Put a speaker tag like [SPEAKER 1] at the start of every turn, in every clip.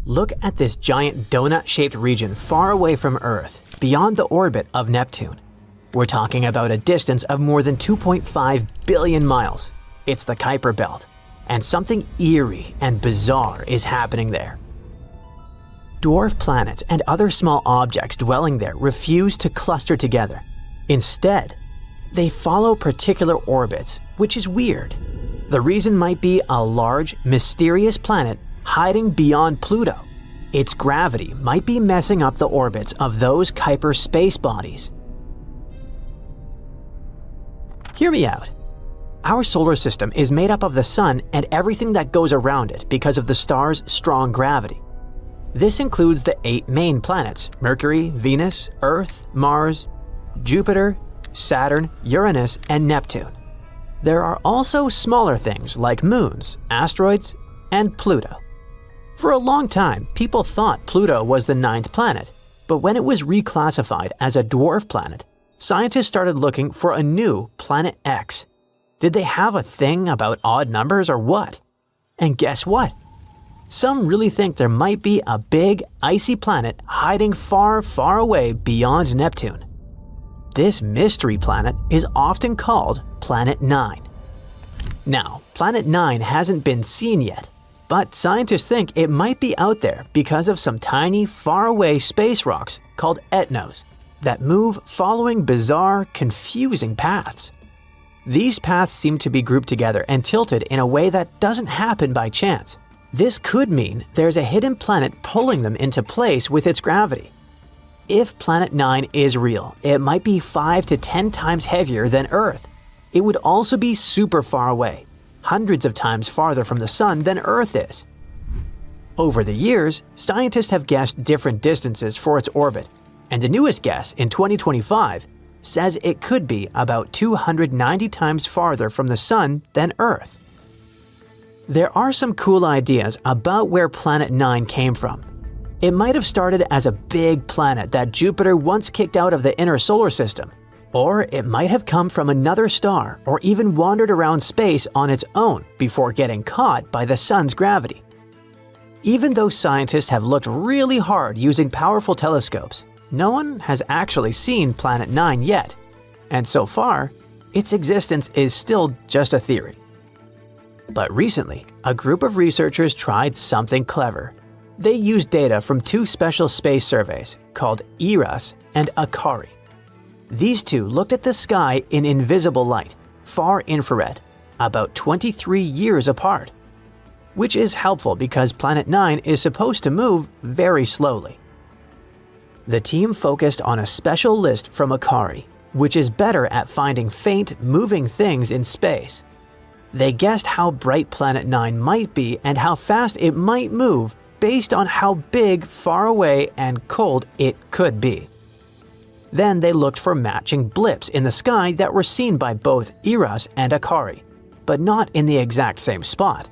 [SPEAKER 1] Look at this giant donut-shaped region far away from Earth, beyond the orbit of Neptune. We're talking about a distance of more than 2.5 billion miles. It's the Kuiper Belt, and something eerie and bizarre is happening there. Dwarf planets and other small objects dwelling there refuse to cluster together. Instead, they follow particular orbits, which is weird. The reason might be a large, mysterious planet hiding beyond Pluto. Its gravity might be messing up the orbits of those Kuiper space bodies. Hear me out. Our solar system is made up of the Sun and everything that goes around it because of the star's strong gravity. This includes the 8 main planets: Mercury, Venus, Earth, Mars, Jupiter, Saturn, Uranus, and Neptune. There are also smaller things like moons, asteroids, and Pluto. For a long time, people thought Pluto was the 9th planet, but when it was reclassified as a dwarf planet, scientists started looking for a new Planet X. Did they have a thing about odd numbers or what? And guess what? Some really think there might be a big, icy planet hiding far, far away beyond Neptune. This mystery planet is often called Planet 9. Now, Planet 9 hasn't been seen yet, but scientists think it might be out there because of some tiny, faraway space rocks called etnos that move following bizarre, confusing paths. These paths seem to be grouped together and tilted in a way that doesn't happen by chance. This could mean there's a hidden planet pulling them into place with its gravity. If Planet 9 is real, it might be 5 to 10 times heavier than Earth. It would also be super far away, hundreds of times farther from the Sun than Earth is. Over the years, scientists have guessed different distances for its orbit, and the newest guess in 2025 says it could be about 290 times farther from the Sun than Earth. There are some cool ideas about where Planet 9 came from. It might have started as a big planet that Jupiter once kicked out of the inner solar system, or it might have come from another star or even wandered around space on its own before getting caught by the Sun's gravity. Even though scientists have looked really hard using powerful telescopes, no one has actually seen Planet 9 yet, and so far, its existence is still just a theory. But recently, a group of researchers tried something clever. They used data from 2 special space surveys called ERAS and ACARI. These 2 looked at the sky in invisible light, far infrared, about 23 years apart, which is helpful because Planet 9 is supposed to move very slowly. The team focused on a special list from ACARI, which is better at finding faint, moving things in space. They guessed how bright Planet 9 might be and how fast it might move based on how big, far away, and cold it could be. Then they looked for matching blips in the sky that were seen by both ERAS and ACARI, but not in the exact same spot.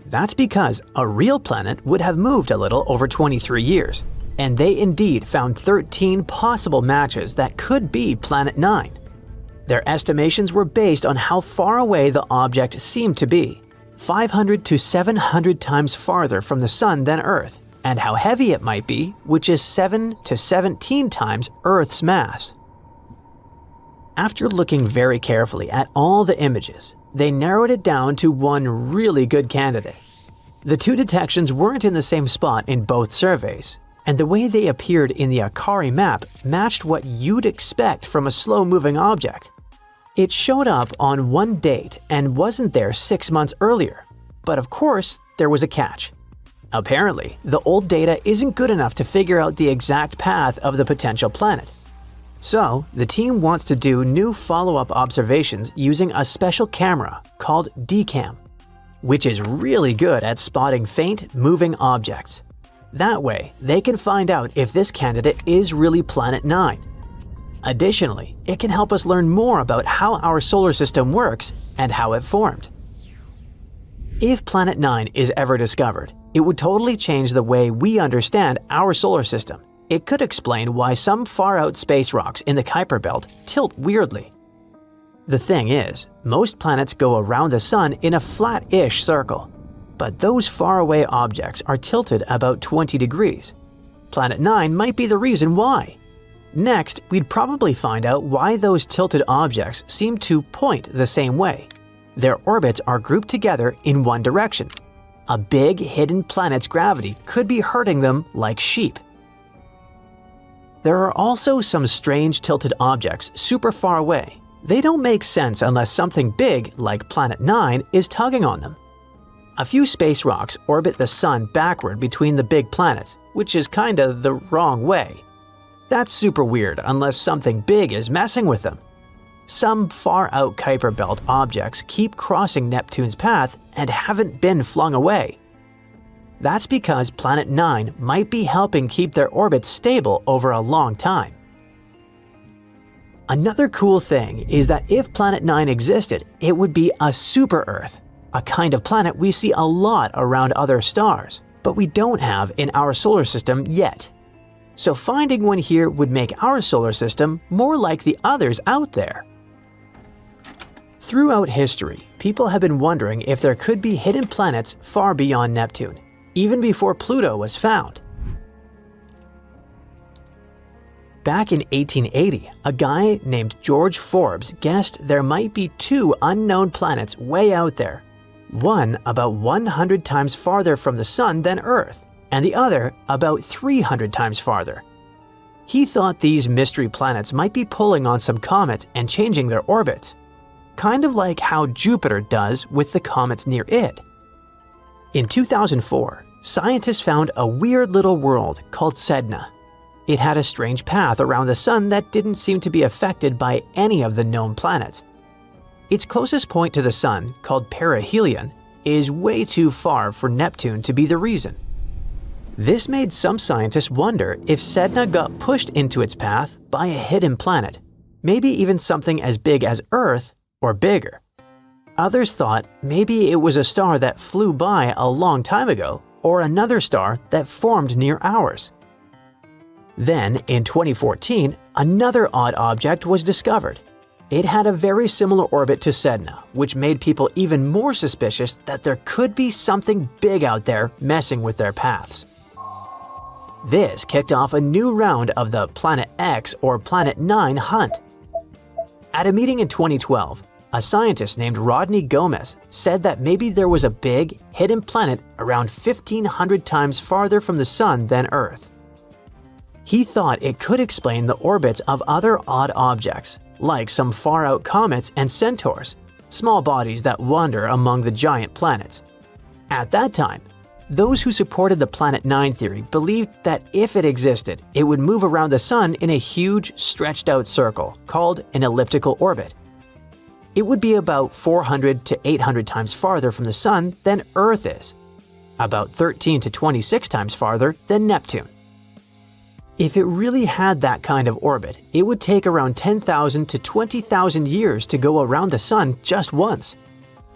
[SPEAKER 1] That's because a real planet would have moved a little over 23 years, and they indeed found 13 possible matches that could be Planet 9. Their estimations were based on how far away the object seemed to be, 500 to 700 times farther from the Sun than Earth, and how heavy it might be, which is 7 to 17 times Earth's mass. After looking very carefully at all the images, they narrowed it down to one really good candidate. The 2 detections weren't in the same spot in both surveys, and the way they appeared in the ACARI map matched what you'd expect from a slow-moving object. It showed up on one date and wasn't there 6 months earlier, but of course, there was a catch. Apparently, the old data isn't good enough to figure out the exact path of the potential planet. So, the team wants to do new follow-up observations using a special camera called DCAM, which is really good at spotting faint, moving objects. That way, they can find out if this candidate is really Planet 9. Additionally, it can help us learn more about how our solar system works and how it formed. If Planet 9 is ever discovered, it would totally change the way we understand our solar system. It could explain why some far-out space rocks in the Kuiper Belt tilt weirdly. The thing is, most planets go around the Sun in a flat-ish circle. But those faraway objects are tilted about 20 degrees. Planet 9 might be the reason why. Next, we'd probably find out why those tilted objects seem to point the same way. Their orbits are grouped together in one direction. A big hidden planet's gravity could be hurting them like sheep. There are also some strange tilted objects super far away. They don't make sense unless something big, like Planet 9, is tugging on them. A few space rocks orbit the Sun backward between the big planets, which is kinda the wrong way. That's super weird unless something big is messing with them. Some far-out Kuiper Belt objects keep crossing Neptune's path and haven't been flung away. That's because Planet 9 might be helping keep their orbits stable over a long time. Another cool thing is that if Planet 9 existed, it would be a super-Earth, a kind of planet we see a lot around other stars, but we don't have in our solar system yet. So finding one here would make our solar system more like the others out there. Throughout history, people have been wondering if there could be hidden planets far beyond Neptune, even before Pluto was found. Back in 1880, a guy named George Forbes guessed there might be 2 unknown planets way out there, one about 100 times farther from the Sun than Earth, and the other about 300 times farther. He thought these mystery planets might be pulling on some comets and changing their orbits, kind of like how Jupiter does with the comets near it. In 2004, scientists found a weird little world called Sedna. It had a strange path around the Sun that didn't seem to be affected by any of the known planets. Its closest point to the Sun, called perihelion, is way too far for Neptune to be the reason. This made some scientists wonder if Sedna got pushed into its path by a hidden planet, maybe even something as big as Earth or bigger. Others thought maybe it was a star that flew by a long time ago, or another star that formed near ours. Then, in 2014, another odd object was discovered. It had a very similar orbit to Sedna, which made people even more suspicious that there could be something big out there messing with their paths. This kicked off a new round of the Planet X or Planet 9 hunt. At a meeting in 2012, a scientist named Rodney Gomez said that maybe there was a big, hidden planet around 1,500 times farther from the Sun than Earth. He thought it could explain the orbits of other odd objects, like some far-out comets and centaurs, small bodies that wander among the giant planets. At that time, those who supported the Planet 9 theory believed that if it existed, it would move around the Sun in a huge, stretched-out circle called an elliptical orbit. It would be about 400 to 800 times farther from the Sun than Earth is, about 13 to 26 times farther than Neptune. If it really had that kind of orbit, it would take around 10,000 to 20,000 years to go around the Sun just once.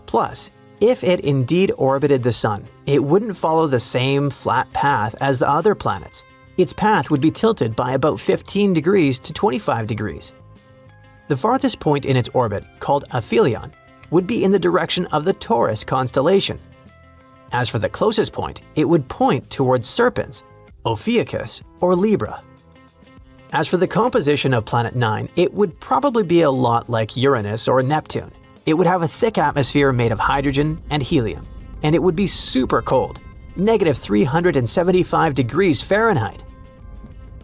[SPEAKER 1] Plus, if it indeed orbited the Sun, it wouldn't follow the same flat path as the other planets. Its path would be tilted by about 15 degrees to 25 degrees. The farthest point in its orbit, called aphelion, would be in the direction of the Taurus constellation. As for the closest point, it would point towards Serpens, Ophiuchus, or Libra. As for the composition of Planet 9, it would probably be a lot like Uranus or Neptune. It would have a thick atmosphere made of hydrogen and helium, and it would be super cold, negative 375 degrees Fahrenheit.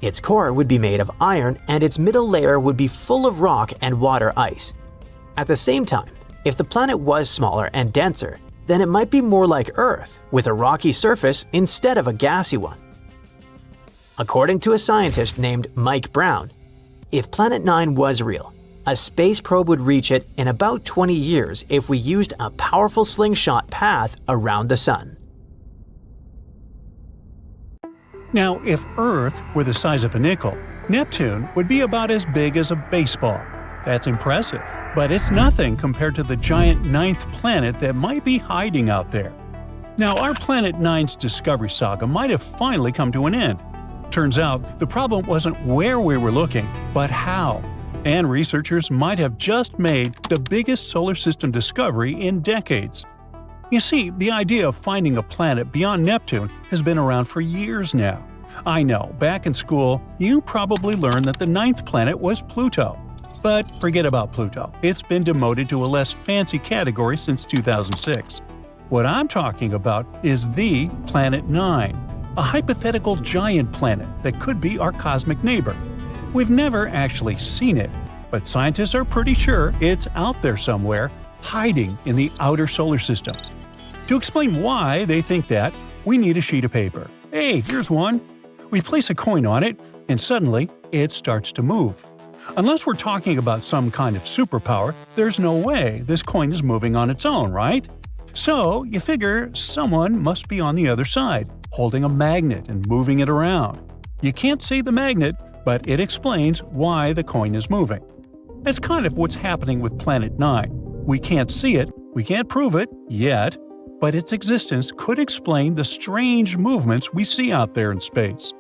[SPEAKER 1] Its core would be made of iron, and its middle layer would be full of rock and water ice. At the same time, if the planet was smaller and denser, then it might be more like Earth, with a rocky surface instead of a gassy one. According to a scientist named Mike Brown, if Planet 9 was real, a space probe would reach it in about 20 years if we used a powerful slingshot path around the Sun.
[SPEAKER 2] Now, if Earth were the size of a nickel, Neptune would be about as big as a baseball. That's impressive, but it's nothing compared to the giant 9th planet that might be hiding out there. Now, our Planet 9's discovery saga might have finally come to an end. Turns out, the problem wasn't where we were looking, but how. And researchers might have just made the biggest solar system discovery in decades. You see, the idea of finding a planet beyond Neptune has been around for years now. I know, back in school, you probably learned that the ninth planet was Pluto. But forget about Pluto. It's been demoted to a less fancy category since 2006. What I'm talking about is the Planet 9, a hypothetical giant planet that could be our cosmic neighbor. We've never actually seen it, but scientists are pretty sure it's out there somewhere, hiding in the outer solar system. To explain why they think that, we need a sheet of paper. Hey, here's one. We place a coin on it, and suddenly, it starts to move. Unless we're talking about some kind of superpower, there's no way this coin is moving on its own, right? So, you figure someone must be on the other side, holding a magnet and moving it around. You can't see the magnet, but it explains why the coin is moving. That's kind of what's happening with Planet 9. We can't see it, we can't prove it, yet, but its existence could explain the strange movements we see out there in space.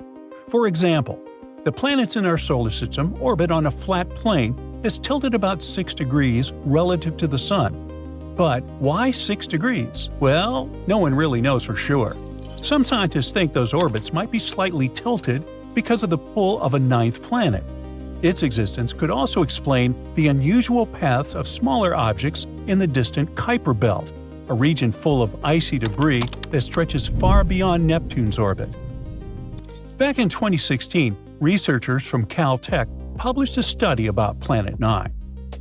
[SPEAKER 2] For example, the planets in our solar system orbit on a flat plane that's tilted about 6 degrees relative to the Sun. But why 6 degrees? Well, no one really knows for sure. Some scientists think those orbits might be slightly tilted because of the pull of a ninth planet. Its existence could also explain the unusual paths of smaller objects in the distant Kuiper Belt, a region full of icy debris that stretches far beyond Neptune's orbit. Back in 2016, researchers from Caltech published a study about Planet 9.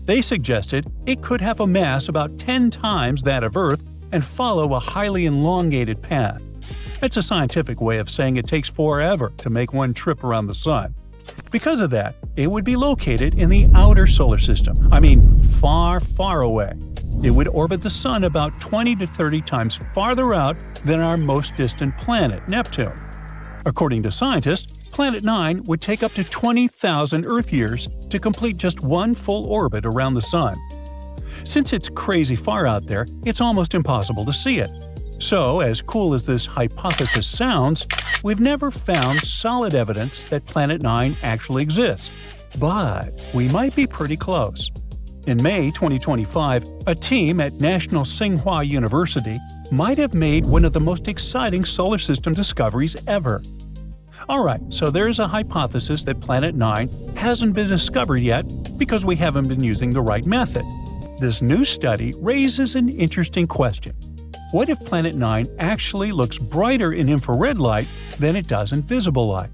[SPEAKER 2] They suggested it could have a mass about 10 times that of Earth and follow a highly elongated path. That's a scientific way of saying it takes forever to make one trip around the Sun. Because of that, it would be located in the outer solar system. I mean, far, far away. It would orbit the Sun about 20 to 30 times farther out than our most distant planet, Neptune. According to scientists, Planet 9 would take up to 20,000 Earth years to complete just one full orbit around the Sun. Since it's crazy far out there, it's almost impossible to see it. So, as cool as this hypothesis sounds, we've never found solid evidence that Planet 9 actually exists. But we might be pretty close. In May 2025, a team at National Tsinghua University might have made one of the most exciting solar system discoveries ever. Alright, so there's a hypothesis that Planet 9 hasn't been discovered yet because we haven't been using the right method. This new study raises an interesting question. What if Planet 9 actually looks brighter in infrared light than it does in visible light?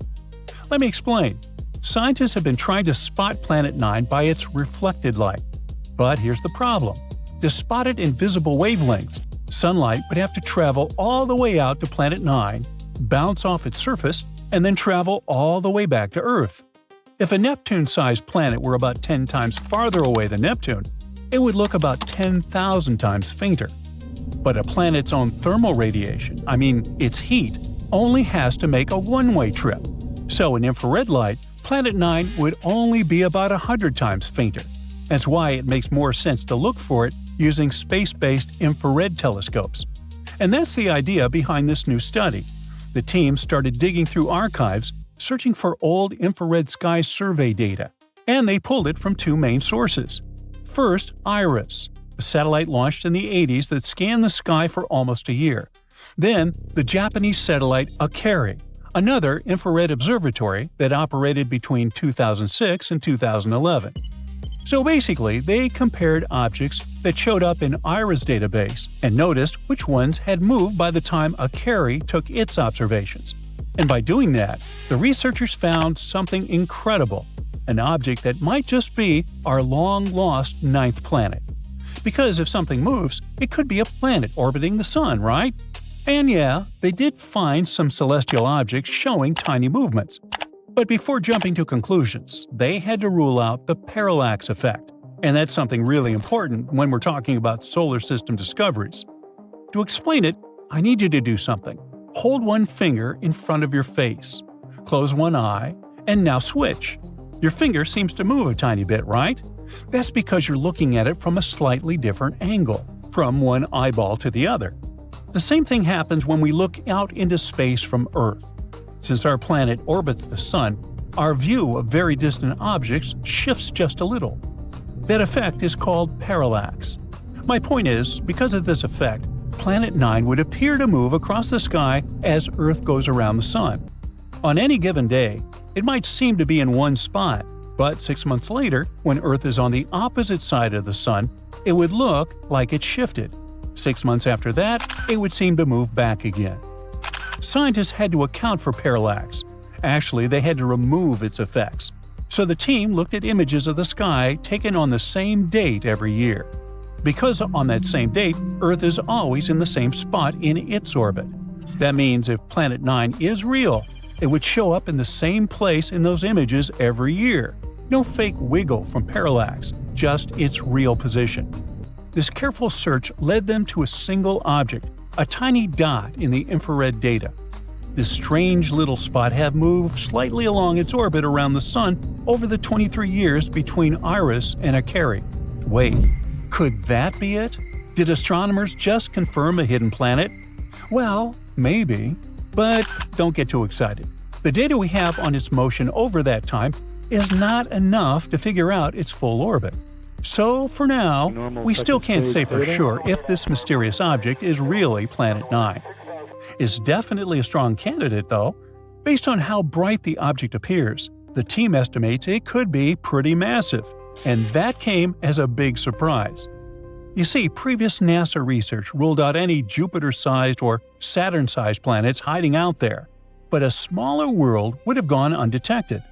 [SPEAKER 2] Let me explain. Scientists have been trying to spot Planet 9 by its reflected light. But here's the problem. To spot it in visible wavelengths, sunlight would have to travel all the way out to Planet 9, bounce off its surface, and then travel all the way back to Earth. If a Neptune-sized planet were about 10 times farther away than Neptune, it would look about 10,000 times fainter. But a planet's own thermal radiation, its heat, only has to make a one-way trip. So in infrared light, Planet 9 would only be about 100 times fainter. That's why it makes more sense to look for it using space-based infrared telescopes. And that's the idea behind this new study. The team started digging through archives, searching for old infrared sky survey data, and they pulled it from two main sources. First, IRIS, a satellite launched in the 80s that scanned the sky for almost a year. Then, the Japanese satellite Akari, another infrared observatory that operated between 2006 and 2011. So basically, they compared objects that showed up in IRIS database and noticed which ones had moved by the time Akari took its observations. And by doing that, the researchers found something incredible, an object that might just be our long-lost ninth planet. Because if something moves, it could be a planet orbiting the Sun, right? And yeah, they did find some celestial objects showing tiny movements. But before jumping to conclusions, they had to rule out the parallax effect. And that's something really important when we're talking about solar system discoveries. To explain it, I need you to do something. Hold one finger in front of your face. Close one eye, and now switch. Your finger seems to move a tiny bit, right? That's because you're looking at it from a slightly different angle, from one eyeball to the other. The same thing happens when we look out into space from Earth. Since our planet orbits the Sun, our view of very distant objects shifts just a little. That effect is called parallax. My point is, because of this effect, Planet 9 would appear to move across the sky as Earth goes around the Sun. On any given day, it might seem to be in one spot, but 6 months later, when Earth is on the opposite side of the Sun, it would look like it shifted. 6 months after that, it would seem to move back again. Scientists had to account for parallax. Actually, they had to remove its effects. So the team looked at images of the sky taken on the same date every year. Because on that same date, Earth is always in the same spot in its orbit. That means if Planet 9 is real, it would show up in the same place in those images every year. No fake wiggle from parallax, just its real position. This careful search led them to a single object, a tiny dot in the infrared data. This strange little spot had moved slightly along its orbit around the Sun over the 23 years between Iris and Akari. Wait, could that be it? Did astronomers just confirm a hidden planet? Well, maybe. But don't get too excited. The data we have on its motion over that time is not enough to figure out its full orbit. So, for now, we still can't say for sure if this mysterious object is really Planet 9. It's definitely a strong candidate, though. Based on how bright the object appears, the team estimates it could be pretty massive, and that came as a big surprise. You see, previous NASA research ruled out any Jupiter-sized or Saturn-sized planets hiding out there, but a smaller world would have gone undetected.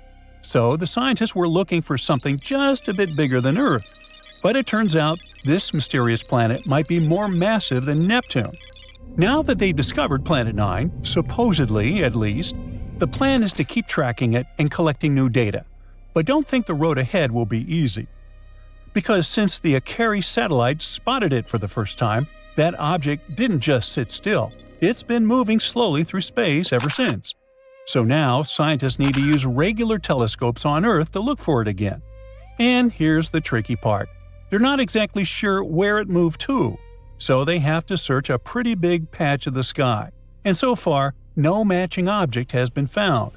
[SPEAKER 2] So the scientists were looking for something just a bit bigger than Earth. But it turns out this mysterious planet might be more massive than Neptune. Now that they've discovered Planet 9, supposedly at least, the plan is to keep tracking it and collecting new data. But don't think the road ahead will be easy. Because since the Akari satellite spotted it for the first time, that object didn't just sit still. It's been moving slowly through space ever since. So now scientists need to use regular telescopes on Earth to look for it again. And here's the tricky part. They're not exactly sure where it moved to, so they have to search a pretty big patch of the sky. And so far, no matching object has been found.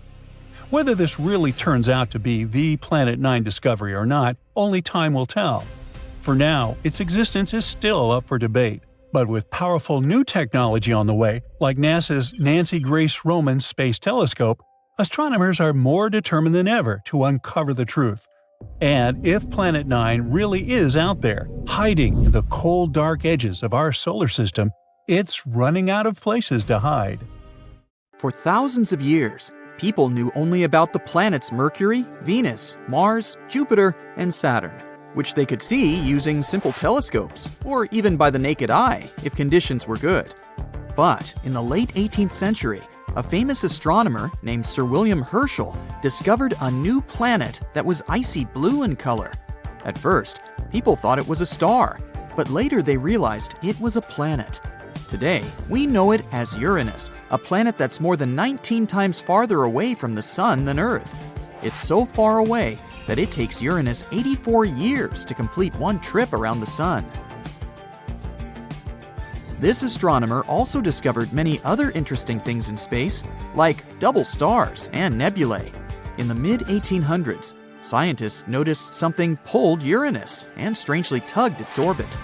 [SPEAKER 2] Whether this really turns out to be the Planet 9 discovery or not, only time will tell. For now, its existence is still up for debate. But with powerful new technology on the way, like NASA's Nancy Grace Roman Space Telescope, astronomers are more determined than ever to uncover the truth. And if Planet 9 really is out there, hiding in the cold, dark edges of our solar system, it's running out of places to hide.
[SPEAKER 3] For thousands of years, people knew only about the planets Mercury, Venus, Mars, Jupiter, and Saturn, which they could see using simple telescopes, or even by the naked eye if conditions were good. But in the late 18th century, a famous astronomer named Sir William Herschel discovered a new planet that was icy blue in color. At first, people thought it was a star, but later they realized it was a planet. Today, we know it as Uranus, a planet that's more than 19 times farther away from the Sun than Earth. It's so far away that it takes Uranus 84 years to complete one trip around the Sun. This astronomer also discovered many other interesting things in space, like double stars and nebulae. In the mid-1800s, scientists noticed something pulled Uranus and strangely tugged its orbit.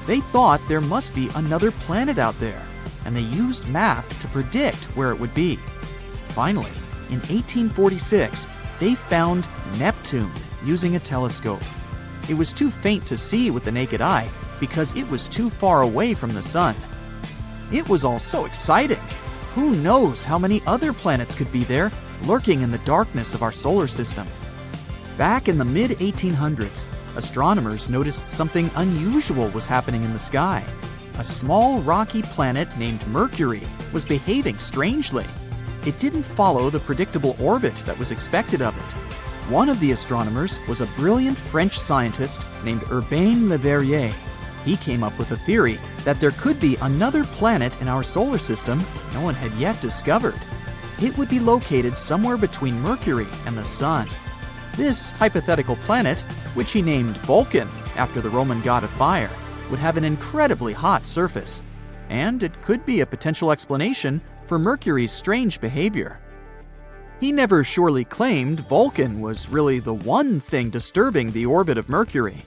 [SPEAKER 3] They thought there must be another planet out there, and they used math to predict where it would be. Finally, in 1846, they found Neptune using a telescope. It was too faint to see with the naked eye because it was too far away from the Sun. It was all so exciting. Who knows how many other planets could be there, lurking in the darkness of our solar system? Back in the mid-1800s, astronomers noticed something unusual was happening in the sky. A small rocky planet named Mercury was behaving strangely. It didn't follow the predictable orbit that was expected of it. One of the astronomers was a brilliant French scientist named Urbain Le Verrier. He came up with a theory that there could be another planet in our solar system no one had yet discovered. It would be located somewhere between Mercury and the Sun. This hypothetical planet, which he named Vulcan after the Roman god of fire, would have an incredibly hot surface, and it could be a potential explanation for Mercury's strange behavior. He never surely claimed Vulcan was really the one thing disturbing the orbit of Mercury.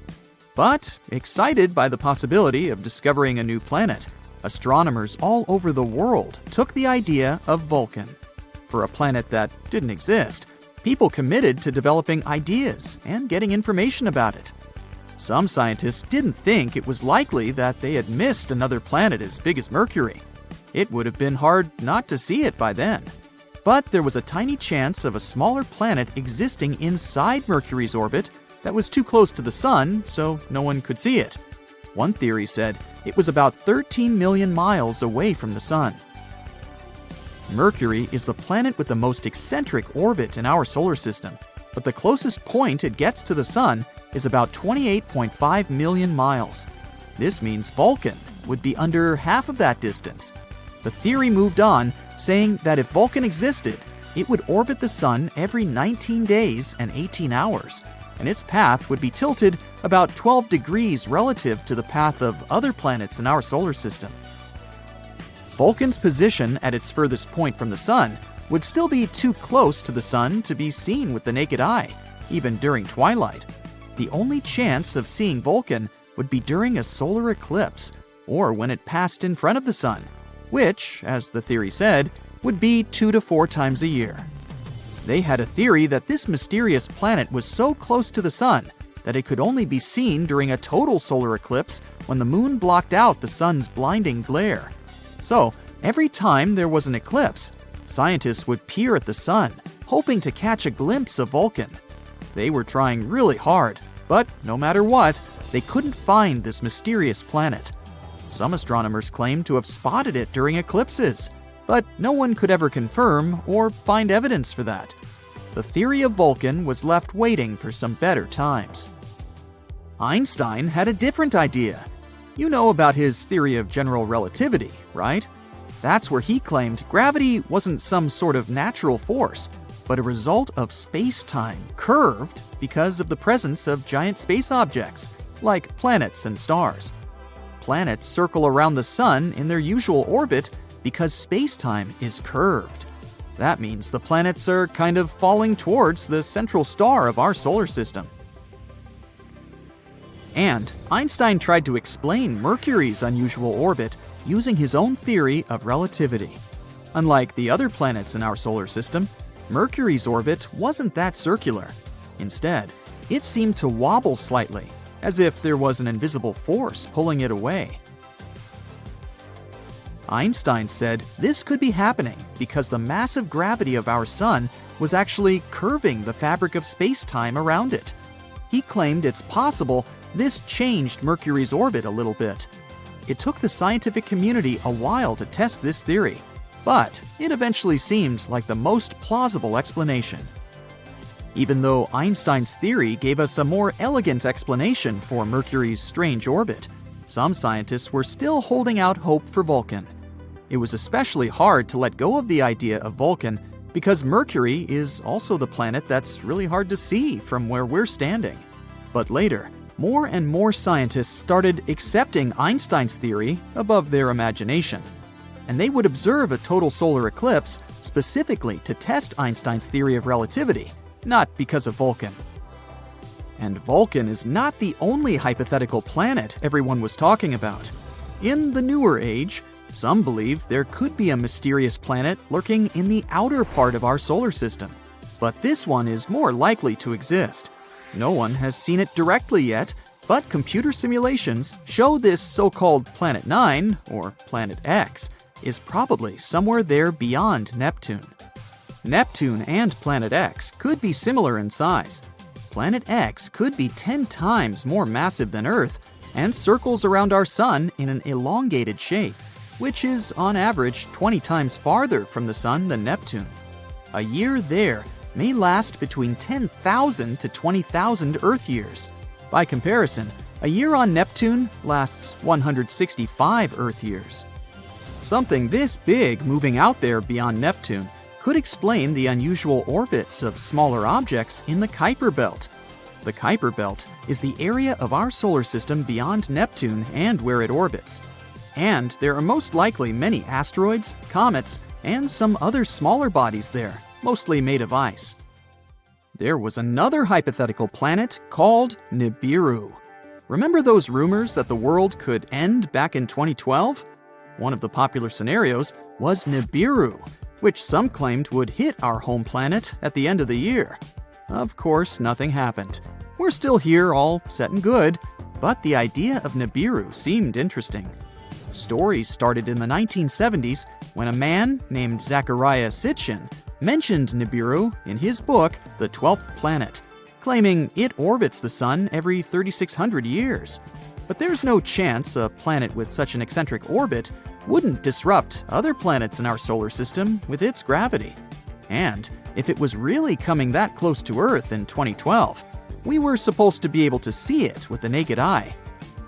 [SPEAKER 3] But, excited by the possibility of discovering a new planet, Astronomers all over the world took the idea of Vulcan. For a planet that didn't exist, people committed to developing ideas and getting information about it. Some scientists didn't think it was likely that they had missed another planet as big as Mercury. It would have been hard not to see it by then. But there was a tiny chance of a smaller planet existing inside Mercury's orbit that was too close to the Sun, so no one could see it. One theory said it was about 13 million miles away from the Sun. Mercury is the planet with the most eccentric orbit in our solar system, but the closest point it gets to the Sun is about 28.5 million miles. This means Vulcan would be under half of that distance. The theory moved on, saying that if Vulcan existed, it would orbit the Sun every 19 days and 18 hours, and its path would be tilted about 12 degrees relative to the path of other planets in our solar system. Vulcan's position at its furthest point from the Sun would still be too close to the Sun to be seen with the naked eye, even during twilight. The only chance of seeing Vulcan would be during a solar eclipse, or when it passed in front of the Sun, which, as the theory said, would be 2 to 4 times a year. They had a theory that this mysterious planet was so close to the Sun that it could only be seen during a total solar eclipse when the moon blocked out the Sun's blinding glare. So, every time there was an eclipse, scientists would peer at the Sun, hoping to catch a glimpse of Vulcan. They were trying really hard, but no matter what, they couldn't find this mysterious planet. Some astronomers claimed to have spotted it during eclipses, but no one could ever confirm or find evidence for that. The theory of Vulcan was left waiting for some better times. Einstein had a different idea. You know about his theory of general relativity, right? That's where he claimed gravity wasn't some sort of natural force, but a result of space-time curved because of the presence of giant space objects, like planets and stars. Planets circle around the Sun in their usual orbit because space-time is curved. That means the planets are kind of falling towards the central star of our solar system. And Einstein tried to explain Mercury's unusual orbit using his own theory of relativity. Unlike the other planets in our solar system, Mercury's orbit wasn't that circular. Instead, it seemed to wobble slightly, as if there was an invisible force pulling it away. Einstein said this could be happening because the massive gravity of our Sun was actually curving the fabric of space-time around it. He claimed it's possible this changed Mercury's orbit a little bit. It took the scientific community a while to test this theory, but it eventually seemed like the most plausible explanation. Even though Einstein's theory gave us a more elegant explanation for Mercury's strange orbit, some scientists were still holding out hope for Vulcan. It was especially hard to let go of the idea of Vulcan because Mercury is also the planet that's really hard to see from where we're standing. But later, more and more scientists started accepting Einstein's theory above their imagination. And they would observe a total solar eclipse specifically to test Einstein's theory of relativity, not because of Vulcan. And Vulcan is not the only hypothetical planet everyone was talking about. In the newer age, some believe there could be a mysterious planet lurking in the outer part of our solar system. But this one is more likely to exist. No one has seen it directly yet, but computer simulations show this so-called Planet 9, or Planet X, is probably somewhere there beyond Neptune. Neptune and Planet X could be similar in size. Planet X could be 10 times more massive than Earth and circles around our Sun in an elongated shape, which is on average 20 times farther from the Sun than Neptune. A year there may last between 10,000 to 20,000 Earth years. By comparison, a year on Neptune lasts 165 Earth years. Something this big moving out there beyond Neptune could explain the unusual orbits of smaller objects in the Kuiper Belt. The Kuiper Belt is the area of our solar system beyond Neptune and where it orbits. And there are most likely many asteroids, comets, and some other smaller bodies there, mostly made of ice. There was another hypothetical planet called Nibiru. Remember those rumors that the world could end back in 2012? One of the popular scenarios was Nibiru, which some claimed would hit our home planet at the end of the year. Of course, nothing happened. We're still here, all set and good, but the idea of Nibiru seemed interesting. Stories started in the 1970s when a man named Zachariah Sitchin mentioned Nibiru in his book, The 12th Planet, claiming it orbits the Sun every 3,600 years. But there's no chance a planet with such an eccentric orbit wouldn't disrupt other planets in our solar system with its gravity. And if it was really coming that close to Earth in 2012, we were supposed to be able to see it with the naked eye.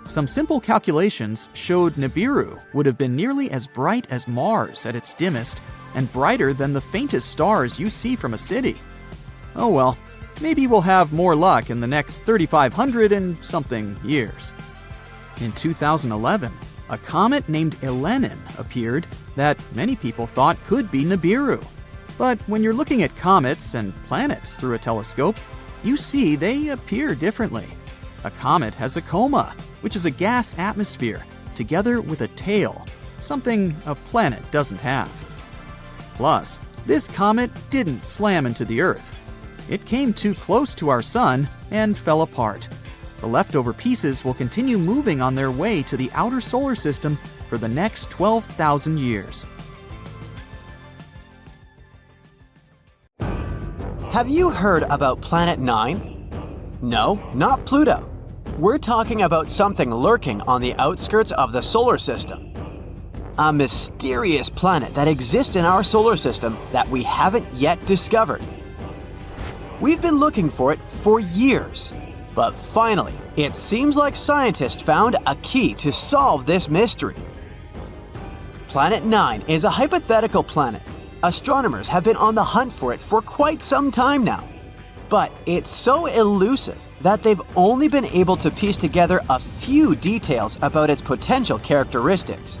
[SPEAKER 3] Some simple calculations showed Nibiru would have been nearly as bright as Mars at its dimmest and brighter than the faintest stars you see from a city. Oh well, maybe we'll have more luck in the next 3,500 and something years. In 2011, a comet named Elenin appeared that many people thought could be Nibiru. But when you're looking at comets and planets through a telescope, you see they appear differently. A comet has a coma, which is a gas atmosphere, together with a tail, something a planet doesn't have. Plus, this comet didn't slam into the Earth. It came too close to our Sun and fell apart. The leftover pieces will continue moving on their way to the outer solar system for the next 12,000 years.
[SPEAKER 1] Have you heard about Planet 9? No, not Pluto. We're talking about something lurking on the outskirts of the solar system. A mysterious planet that exists in our solar system that we haven't yet discovered. We've been looking for it for years, but finally, it seems like scientists found a key to solve this mystery. Planet 9 is a hypothetical planet. Astronomers have been on the hunt for it for quite some time now. But it's so elusive that they've only been able to piece together a few details about its potential characteristics.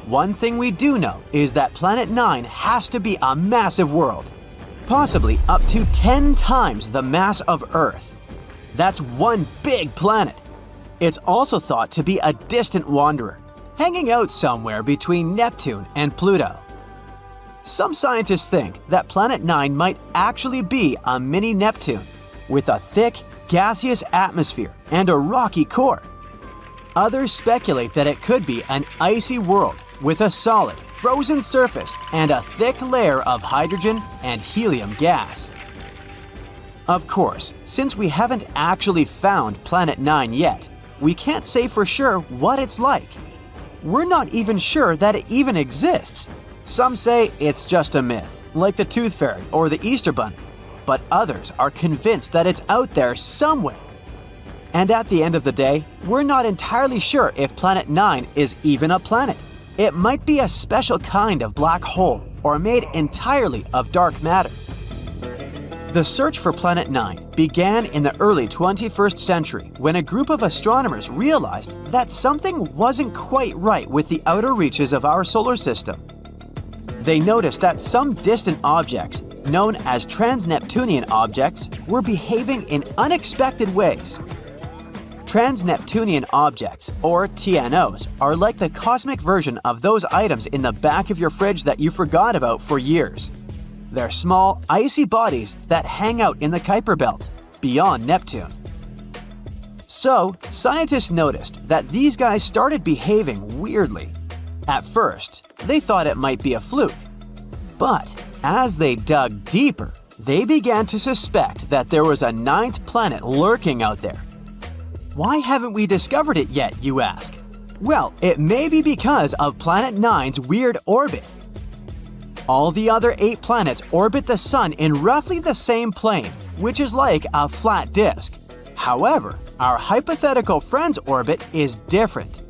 [SPEAKER 1] One thing we do know is that Planet 9 has to be a massive world, possibly up to 10 times the mass of Earth. That's one big planet. It's also thought to be a distant wanderer, hanging out somewhere between Neptune and Pluto. Some scientists think that Planet 9 might actually be a mini Neptune, with a thick, gaseous atmosphere and a rocky core. Others speculate that it could be an icy world with a solid, frozen surface and a thick layer of hydrogen and helium gas. Of course, since we haven't actually found Planet 9 yet, we can't say for sure what it's like. We're not even sure that it even exists. Some say it's just a myth, like the Tooth Fairy or the Easter Bunny, but others are convinced that it's out there somewhere. And at the end of the day, we're not entirely sure if Planet 9 is even a planet. It might be a special kind of black hole or made entirely of dark matter. The search for Planet 9 began in the early 21st century when a group of astronomers realized that something wasn't quite right with the outer reaches of our solar system. They noticed that some distant objects, known as trans-Neptunian objects, were behaving in unexpected ways. Trans-Neptunian objects, or TNOs, are like the cosmic version of those items in the back of your fridge that you forgot about for years. They're small, icy bodies that hang out in the Kuiper Belt, beyond Neptune. So, scientists noticed that these guys started behaving weirdly. At first, they thought it might be a fluke. But as they dug deeper, they began to suspect that there was a ninth planet lurking out there. Why haven't we discovered it yet, you ask? Well, it may be because of Planet 9's weird orbit. All the other 8 planets orbit the Sun in roughly the same plane, which is like a flat disk. However, our hypothetical friend's orbit is different.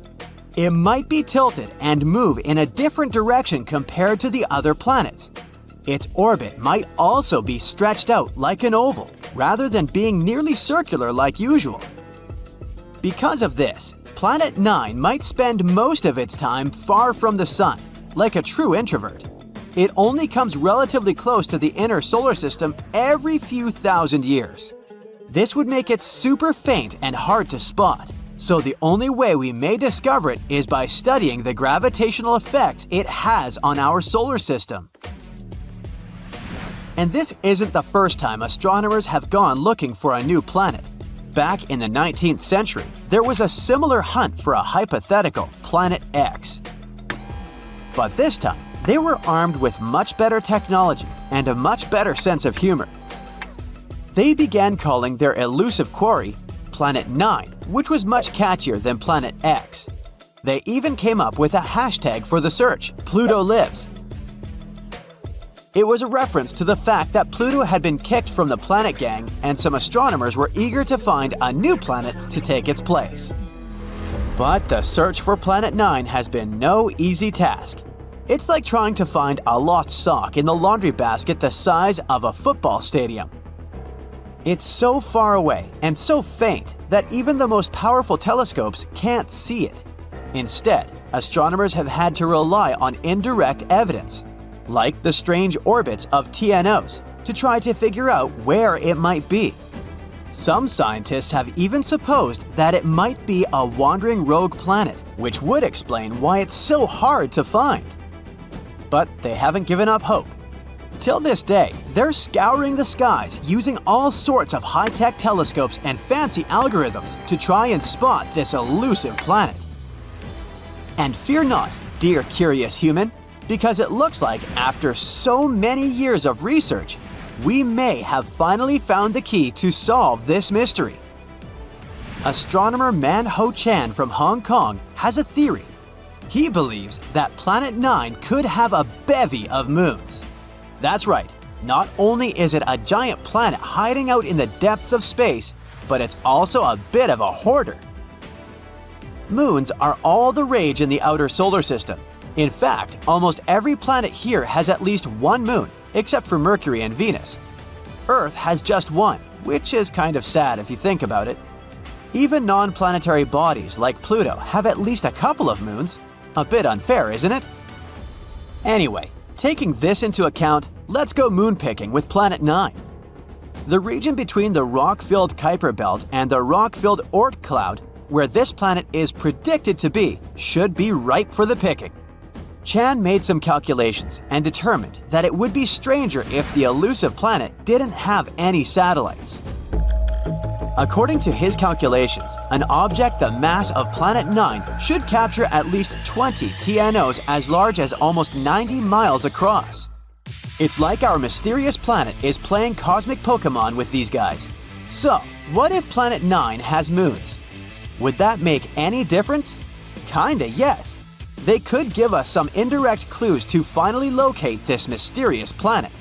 [SPEAKER 1] It might be tilted and move in a different direction compared to the other planets. Its orbit might also be stretched out like an oval, rather than being nearly circular like usual. Because of this, Planet 9 might spend most of its time far from the Sun, like a true introvert. It only comes relatively close to the inner solar system every few thousand years. This would make it super faint and hard to spot, So the only way we may discover it is by studying the gravitational effects it has on our solar system. And this isn't the first time astronomers have gone looking for a new planet. Back in the 19th century, there was a similar hunt for a hypothetical Planet X. But this time, they were armed with much better technology and a much better sense of humor. They began calling their elusive quarry Planet 9, which was much catchier than Planet X. They even came up with a hashtag for the search, Pluto Lives. It was a reference to the fact that Pluto had been kicked from the planet gang and some astronomers were eager to find a new planet to take its place. But the search for Planet 9 has been no easy task. It's like trying to find a lost sock in the laundry basket the size of a football stadium. It's so far away and so faint that even the most powerful telescopes can't see it. Instead, astronomers have had to rely on indirect evidence, like the strange orbits of TNOs, to try to figure out where it might be. Some scientists have even supposed that it might be a wandering rogue planet, which would explain why it's so hard to find. But they haven't given up hope. Till this day, they're scouring the skies using all sorts of high-tech telescopes and fancy algorithms to try and spot this elusive planet. And fear not, dear curious human, because it looks like after so many years of research, we may have finally found the key to solve this mystery. Astronomer Man Ho Chan from Hong Kong has a theory. He believes that Planet 9 could have a bevy of moons. That's right, not only is it a giant planet hiding out in the depths of space, but it's also a bit of a hoarder. Moons are all the rage in the outer solar system. In fact, almost every planet here has at least one moon, except for Mercury and Venus. Earth has just one, which is kind of sad if you think about it. Even non-planetary bodies like Pluto have at least a couple of moons. A bit unfair, isn't it? Anyway, taking this into account, let's go moon picking with Planet 9. The region between the rock-filled Kuiper Belt and the rock-filled Oort cloud, where this planet is predicted to be, should be ripe for the picking. Chan made some calculations and determined that it would be stranger if the elusive planet didn't have any satellites. According to his calculations, an object the mass of Planet 9 should capture at least 20 TNOs as large as almost 90 miles across. It's like our mysterious planet is playing cosmic Pokemon with these guys. So, what if Planet 9 has moons? Would that make any difference? Kinda, yes. They could give us some indirect clues to finally locate this mysterious planet.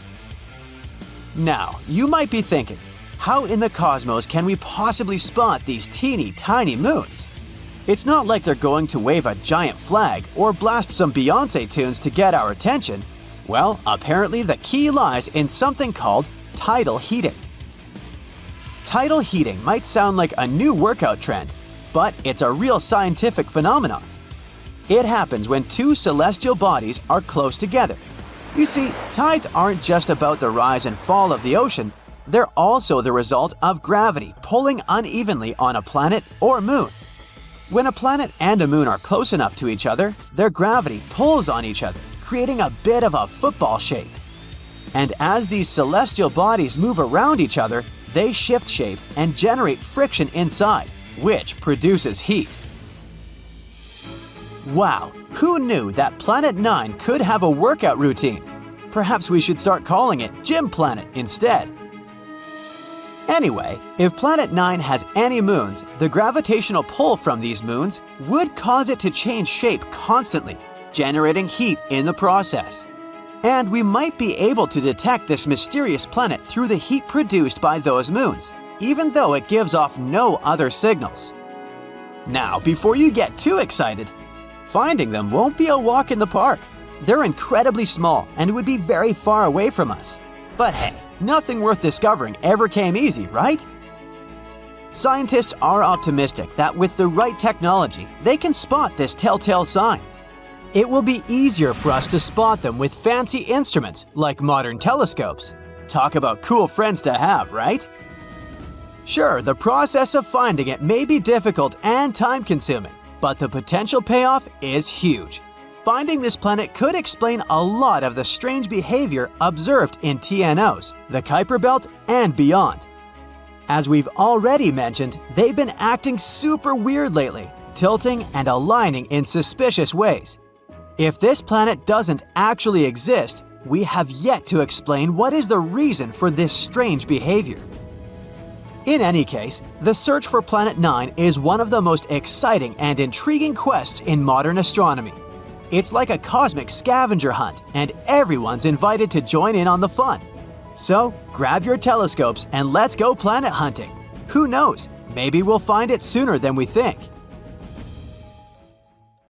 [SPEAKER 1] Now, you might be thinking, how in the cosmos can we possibly spot these teeny tiny moons? It's not like they're going to wave a giant flag or blast some Beyoncé tunes to get our attention. Well, apparently the key lies in something called tidal heating. Tidal heating might sound like a new workout trend, but it's a real scientific phenomenon. It happens when two celestial bodies are close together. You see, tides aren't just about the rise and fall of the ocean, they're also the result of gravity pulling unevenly on a planet or moon. When a planet and a moon are close enough to each other, their gravity pulls on each other, creating a bit of a football shape. And as these celestial bodies move around each other, they shift shape and generate friction inside, which produces heat. Wow, who knew that Planet 9 could have a workout routine? Perhaps we should start calling it Gym Planet instead. Anyway, if Planet 9 has any moons, the gravitational pull from these moons would cause it to change shape constantly, generating heat in the process. And we might be able to detect this mysterious planet through the heat produced by those moons, even though it gives off no other signals. Now, before you get too excited, finding them won't be a walk in the park. They're incredibly small and would be very far away from us. But hey, nothing worth discovering ever came easy, right? Scientists are optimistic that with the right technology, they can spot this telltale sign. It will be easier for us to spot them with fancy instruments like modern telescopes. Talk about cool friends to have, right? Sure, the process of finding it may be difficult and time-consuming, but the potential payoff is huge. Finding this planet could explain a lot of the strange behavior observed in TNOs, the Kuiper Belt, and beyond. As we've already mentioned, they've been acting super weird lately, tilting and aligning in suspicious ways. If this planet doesn't actually exist, we have yet to explain what is the reason for this strange behavior. In any case, the search for Planet 9 is one of the most exciting and intriguing quests in modern astronomy. It's like a cosmic scavenger hunt, and everyone's invited to join in on the fun. So, grab your telescopes and let's go planet hunting. Who knows, maybe we'll find it sooner than we think.